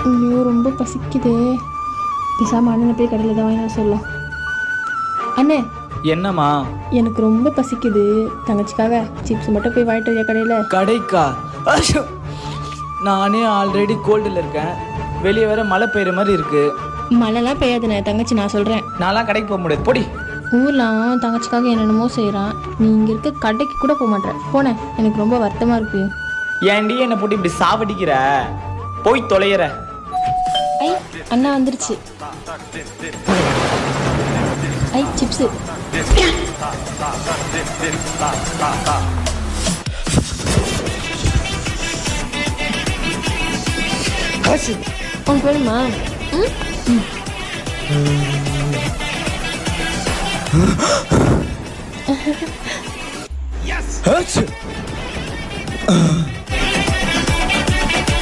ஐயோ ரொம்ப பசிக்குதே. பேசாமல் அண்ணனை போய் கடையில் தான் வாங்கி சொல்லலாம். அண்ணே என்னம்மா? எனக்கு ரொம்ப பசிக்குது. தங்கச்சிக்காக சிப்ஸ் மட்டும் போய் வாங்கிட்டு வரையா கடையில்? கடைக்கா? ஐயோ, நானே ஆல்ரெடி கோல்டில் இருக்கேன். வெளியே வேற மழை பெய்யுற மாதிரி இருக்கு. மழைலாம் பெய்யாதுண்ணே தங்கச்சி, நான் சொல்கிறேன். நான்லாம் கடைக்கு போக முடியாது, பொடி. ஊர்லாம் தங்கச்சிக்காக என்னென்னமோ செய்கிறான். நீ இங்கே இருக்க கடைக்கு கூட போக மாட்டேன். போனேன், எனக்கு ரொம்ப வருத்தமாக இருக்கு. ஏன்டி என்னை போட்டு இப்படி சாவடிக்கிற? போய் தொலைகிற. ஐ அண்ணா வந்துருச்சு. ஐ சிப்ஸு. உனக்கு வேணுமா? ம்